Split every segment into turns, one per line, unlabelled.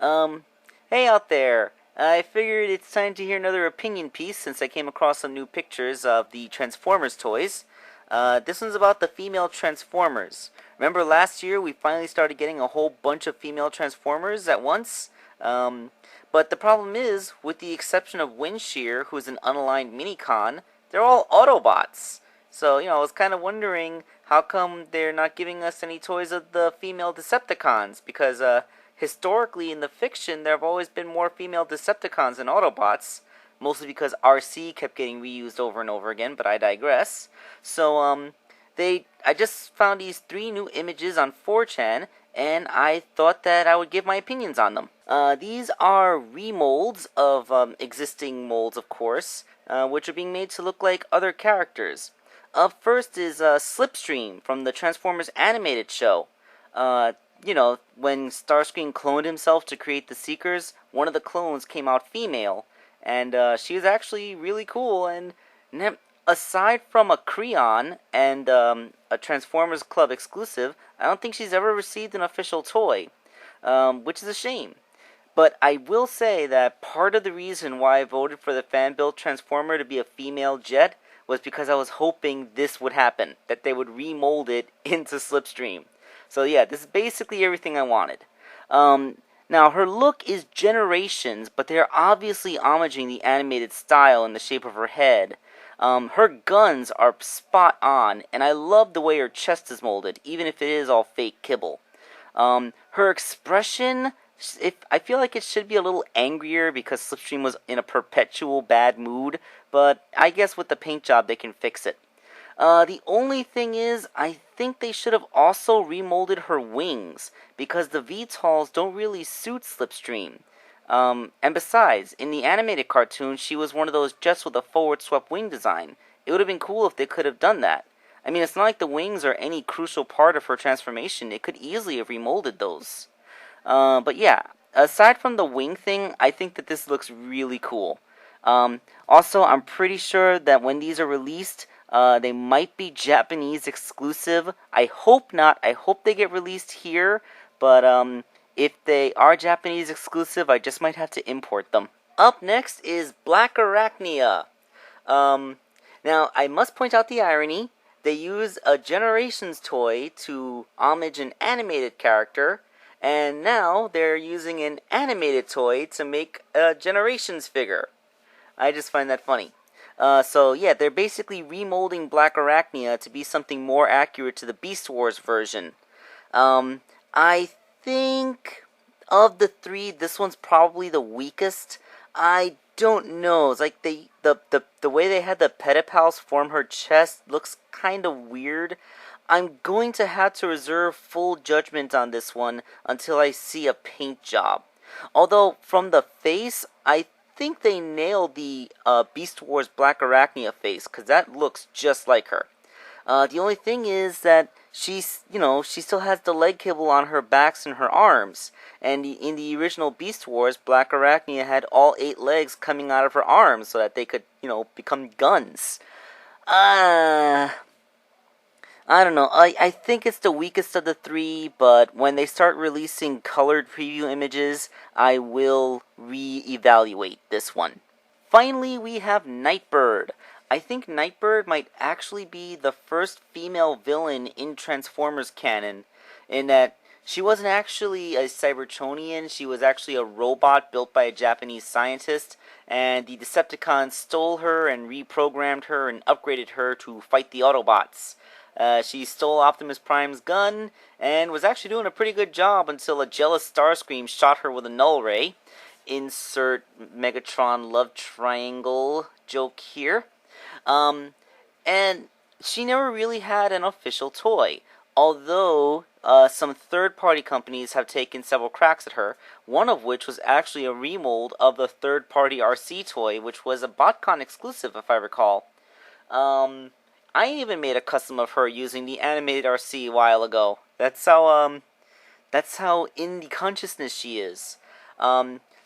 Um, hey out there. I figured it's time to hear another opinion piece since I came across some new pictures of the Transformers toys. This one's about the female Transformers. Remember last year we finally started getting a whole bunch of female Transformers at once? But the problem is, with the exception of Windshear, who's an unaligned minicon, they're all Autobots. So, I was kind of wondering how come they're not giving us any toys of the female Decepticons, because, historically in the fiction, there have always been more female Decepticons than Autobots, mostly because RC kept getting reused over and over again, but I digress. So, I just found these 3 new images on 4chan, and I thought that I would give my opinions on them. These are remolds of existing molds, of course, which are being made to look like other characters. Up first is Slipstream from the Transformers animated show. When Starscream cloned himself to create the Seekers, one of the clones came out female, and she was actually really cool. And aside from a Creon and a Transformers Club exclusive, I don't think she's ever received an official toy, which is a shame. But I will say that part of the reason why I voted for the fan-built Transformer to be a female Jet was because I was hoping this would happen, that they would remold it into Slipstream. So yeah, this is basically everything I wanted. Now, her look is Generations, but they are obviously homaging the animated style in the shape of her head. Her guns are spot on, and I love the way her chest is molded, even if it is all fake kibble. Her expression, I feel like it should be a little angrier because Slipstream was in a perpetual bad mood, but I guess with the paint job they can fix it. The only thing is, I think they should have also remolded her wings, because the VTOLs don't really suit Slipstream. And besides, in the animated cartoon, she was one of those jets with a forward-swept wing design. It would have been cool if they could have done that. I mean, it's not like the wings are any crucial part of her transformation. They could easily have remolded those. But yeah, aside from the wing thing, I think that this looks really cool. Also, I'm pretty sure that when these are released, they might be Japanese exclusive. I hope not. I hope they get released here. But if they are Japanese exclusive, I just might have to import them. Up next is Blackarachnia. Now, I must point out the irony. They use a Generations toy to homage an animated character, and now they're using an animated toy to make a Generations figure. I just find that funny. So yeah, they're basically remolding Blackarachnia to be something more accurate to the Beast Wars version. I think of the 3, this one's probably the weakest. I don't know. It's like the way they had the pedipalps form her chest looks kind of weird. I'm going to have to reserve full judgment on this one until I see a paint job. Although from the face, I think they nailed the Beast Wars Blackarachnia face, because that looks just like her. The only thing is that she still has the leg kibble on her backs and her arms. And in the original Beast Wars, Blackarachnia had all 8 legs coming out of her arms so that they could, become guns. I don't know. I think it's the weakest of the 3, but when they start releasing colored preview images, I will re-evaluate this one. Finally, we have Nightbird. I think Nightbird might actually be the first female villain in Transformers canon, in that she wasn't actually a Cybertronian, she was actually a robot built by a Japanese scientist, and the Decepticons stole her and reprogrammed her and upgraded her to fight the Autobots. She stole Optimus Prime's gun, and was actually doing a pretty good job until a jealous Starscream shot her with a null ray. Insert Megatron love triangle joke here. And she never really had an official toy, although some third-party companies have taken several cracks at her, one of which was actually a remold of the third-party RC toy, which was a BotCon exclusive, if I recall. I even made a custom of her using the animated RC a while ago. That's how in the consciousness she is.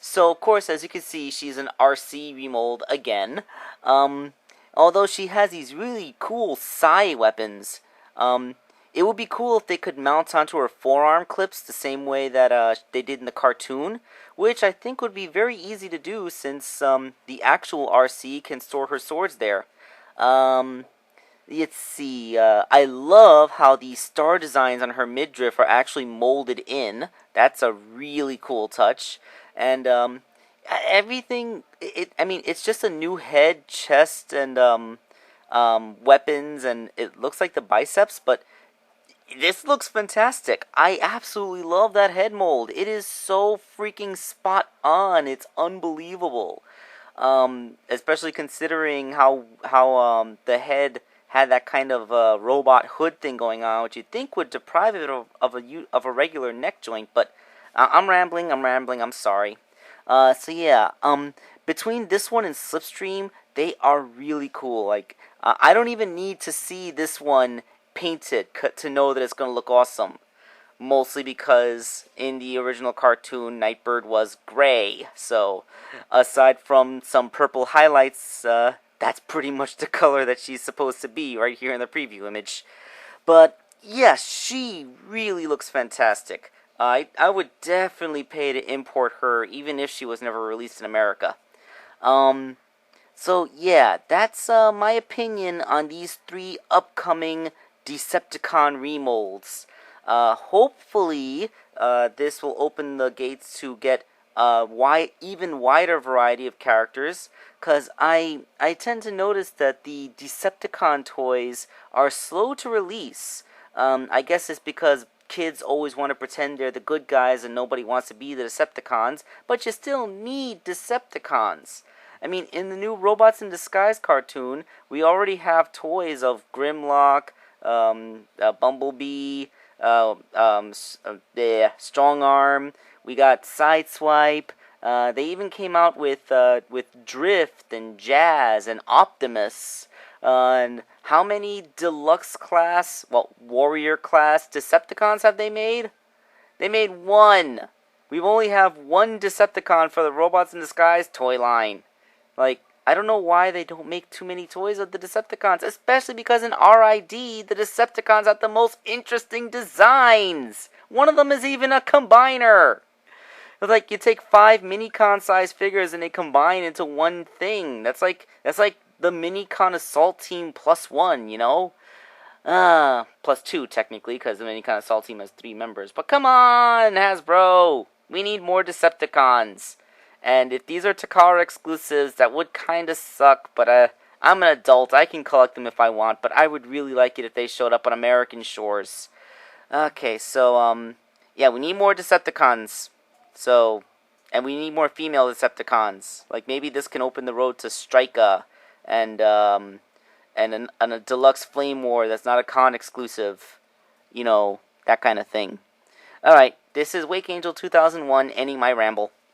So, of course, as you can see, she's an RC remold again. Although she has these really cool psi weapons. it would be cool if they could mount onto her forearm clips the same way that they did in the cartoon, which I think would be very easy to do since the actual RC can store her swords there. Um, let's see. I love how the star designs on her midriff are actually molded in. That's a really cool touch. And everything. I mean, it's just a new head, chest, and weapons, and it looks like the biceps, but this looks fantastic. I absolutely love that head mold. It is so freaking spot on. It's unbelievable. Especially considering how the head had that kind of robot hood thing going on, which you'd think would deprive it of a regular neck joint. But I'm rambling. I'm sorry. So yeah. Between this one and Slipstream, they are really cool. Like I don't even need to see this one painted to know that it's going to look awesome. Mostly because in the original cartoon, Nightbird was gray. So, aside from some purple highlights, that's pretty much the color that she's supposed to be right here in the preview image. But, yes, she really looks fantastic. I would definitely pay to import her, even if she was never released in America. So, yeah, that's my opinion on these 3 upcoming Decepticon remolds. Hopefully, this will open the gates to get a even wider variety of characters, because I tend to notice that the Decepticon toys are slow to release. I guess it's because kids always want to pretend they're the good guys and nobody wants to be the Decepticons, but you still need Decepticons. I mean, in the new Robots in Disguise cartoon, we already have toys of Grimlock, Bumblebee, the Strong Arm. We got Sideswipe. They even came out with Drift and Jazz and Optimus. And how many deluxe class, warrior class Decepticons have they made? They made 1. We only have 1 Decepticon for the Robots in Disguise toy line. Like, I don't know why they don't make too many toys of the Decepticons, especially because in RID, the Decepticons have the most interesting designs. One of them is even a combiner. It's like you take 5 Minicon-sized figures and they combine into one thing. That's like the Minicon Assault Team +1, you know? +2 technically, because the Minicon Assault Team has 3 members. But come on, Hasbro! We need more Decepticons. And if these are Takara exclusives, that would kind of suck, but I'm an adult. I can collect them if I want, but I would really like it if they showed up on American shores. Okay, so, yeah, we need more Decepticons. So, and we need more female Decepticons. Like, maybe this can open the road to Strika and a deluxe Flame War that's not a con exclusive. You know, that kind of thing. Alright, this is Wake Angel 2001, ending my ramble.